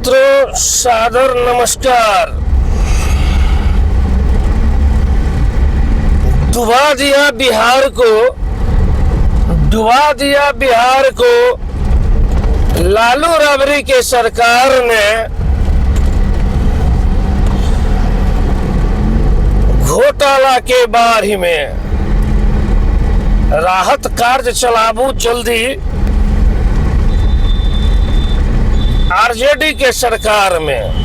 मित्रों, सादर नमस्कार। डुबा दिया बिहार को लालू राबड़ी के सरकार ने घोटाला के बारे में राहत कार्य चलाबू जल्दी। आरजेडी के सरकार में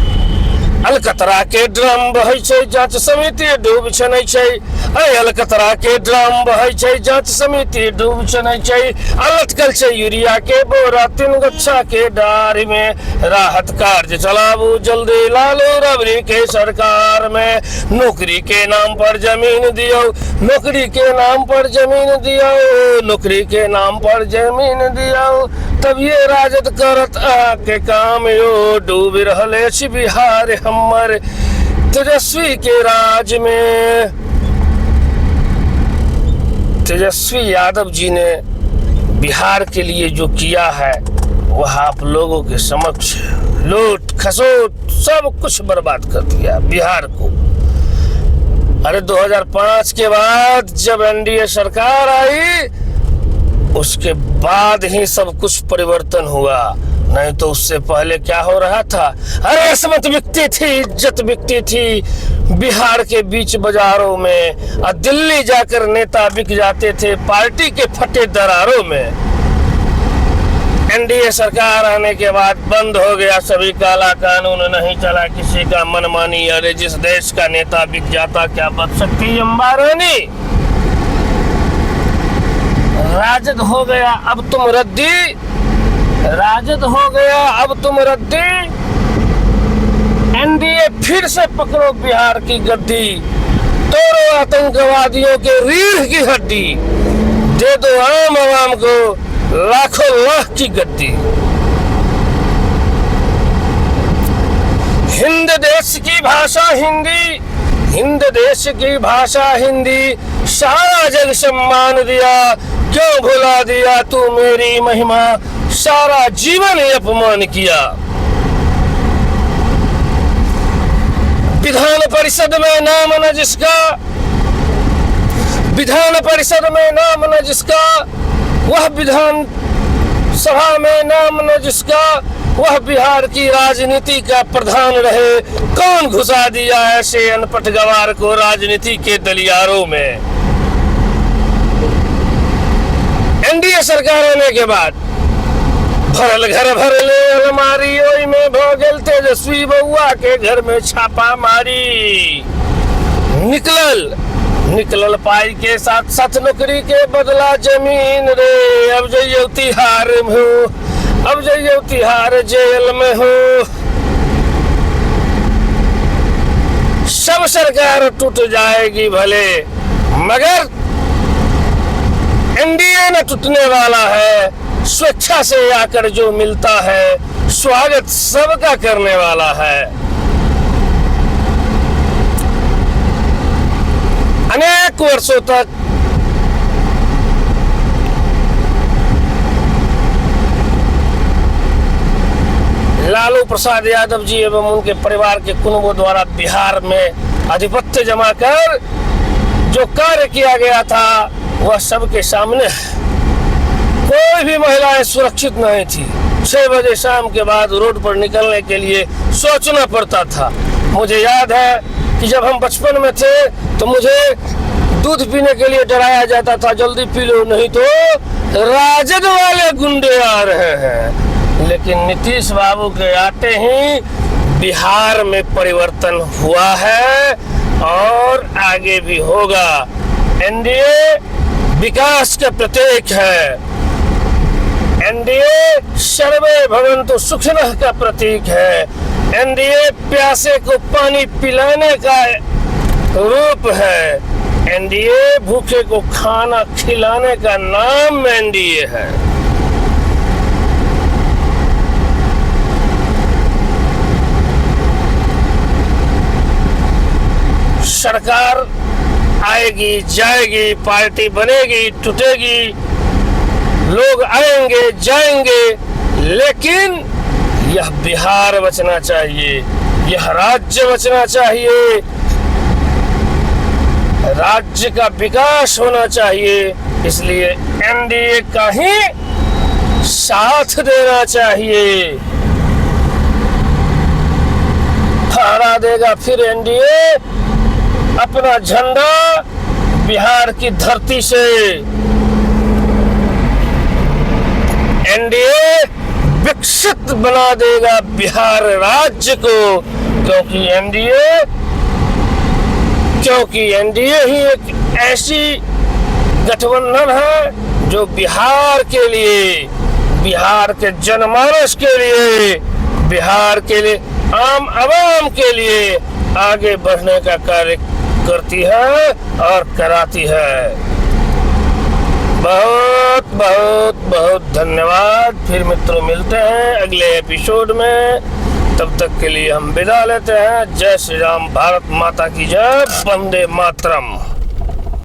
अलकतरा के ड्राम बहै छै, जांच समिति डूब छनै छै। अलकतरा के ड्राम बहै छै, जांच समिति डूब छनै छै। लटकल छै यूरिया के बोरा 3 गच्छा के डार में राहत कार्य चलाबू जल्दी। लालू राबड़ी के सरकार में नौकरी के नाम पर जमीन दियो, नौकरी के नाम पर जमीन दियो, नौकरी के नाम पर जमीन दियो। तब ये राजद करत आके काम यो डूब रहले छी बिहार हमर तेजस्वी के राज में। तेजस्वी यादव जी ने बिहार के लिए जो किया है वह आप लोगों के समक्ष लूट खसोट सब कुछ बर्बाद कर दिया बिहार को। अरे 2005 के बाद जब एनडीए सरकार आई उसके बाद ही सब कुछ परिवर्तन हुआ, नहीं तो उससे पहले क्या हो रहा था? अरे असमत बिकती थी, इज्जत बिकती थी बिहार के बीच बाजारों में, और दिल्ली जाकर नेता बिक जाते थे पार्टी के फटे दरारों में। एनडीए सरकार आने के बाद बंद हो गया सभी, काला कानून नहीं चला किसी का मनमानी। अरे जिस देश का नेता बिक जाता क्या बच सकती अंबारानी? राजद हो गया अब तुम रद्दी, राजद हो गया अब तुम रद्दी। एनडीए फिर से पकड़ो बिहार की गद्दी, तोड़ो आतंकवादियों के रीढ़ की हड्डी, दे दो आम आवाम को लाखों लाख की गद्दी। हिंद देश की भाषा हिंदी, हिंद देश की भाषा हिंदी, सारा जग सम्मान दिया, क्यों भुला दिया तू मेरी महिमा, सारा जीवन ही अपमान किया। विधान परिषद में नाम न जिसका, विधान परिषद में नाम न जिसका, वह विधान सभा में नाम न जिसका, वह बिहार की राजनीति का प्रधान रहे। कौन घुसा दिया ऐसे अनपढ़ गवार को राजनीति के गलियारों में? एनडीए सरकार आने के बाद भरल घर भरले अलमारी, ओई में भोगल तेजस्वी बउआ के घर में छापा मारी। निकलल पाई के साथ साथ नौकरी के बदला जमीन रे। अब जइयो तिहार में हो, अब जइयो तिहार जेल में हो। सब सरकार टूट जाएगी भले, मगर एनडीए न टूटने वाला है। स्वेच्छा से आकर जो मिलता है स्वागत सबका करने वाला है। अनेक वर्षों तक लालू प्रसाद यादव जी एवं उनके परिवार के कुनबों द्वारा बिहार में आधिपत्य जमा कर जो कार्य किया गया था वह सबके सामने है। कोई भी महिलाएं सुरक्षित नहीं थी। 6 बजे शाम के बाद रोड पर निकलने के लिए सोचना पड़ता था। मुझे याद है कि जब हम बचपन में थे तो मुझे दूध पीने के लिए डराया जाता था, जल्दी पी लो नहीं तो राजद वाले गुंडे आ रहे हैं। लेकिन नीतीश बाबू के आते ही बिहार में परिवर्तन हुआ है और आगे भी होगा। एनडीए विकास का प्रतीक है, एनडीए सर्वे भवन्तु सुखिनः का प्रतीक है, एनडीए प्यासे को पानी पिलाने का रूप है, एनडीए भूखे को खाना खिलाने का नाम एनडीए है। सरकार आएगी जाएगी, पार्टी बनेगी लोग, लोग आएंगे जाएंगे, यह बिहार बचना चाहिए, यह राज्य बचना चाहिए, राज्य का विकास होना चाहिए। इसलिए एनडीए का ही साथ देना चाहिए। फहरा देगा फिर एनडीए अपना झंडा बिहार की धरती से। एनडीए विकसित बना देगा बिहार राज्य को, क्योंकि एनडीए ही एक ऐसी गठबंधन है जो बिहार के लिए, बिहार के जनमानस के लिए, बिहार के लिए, आम आवाम के लिए आगे बढ़ने का कार्य करती है और कराती है। बहुत बहुत बहुत धन्यवाद। फिर मित्रों मिलते हैं अगले एपिसोड में। तब तक के लिए हम विदा लेते हैं। जय श्री राम, भारत माता की जय, वंदे मातरम।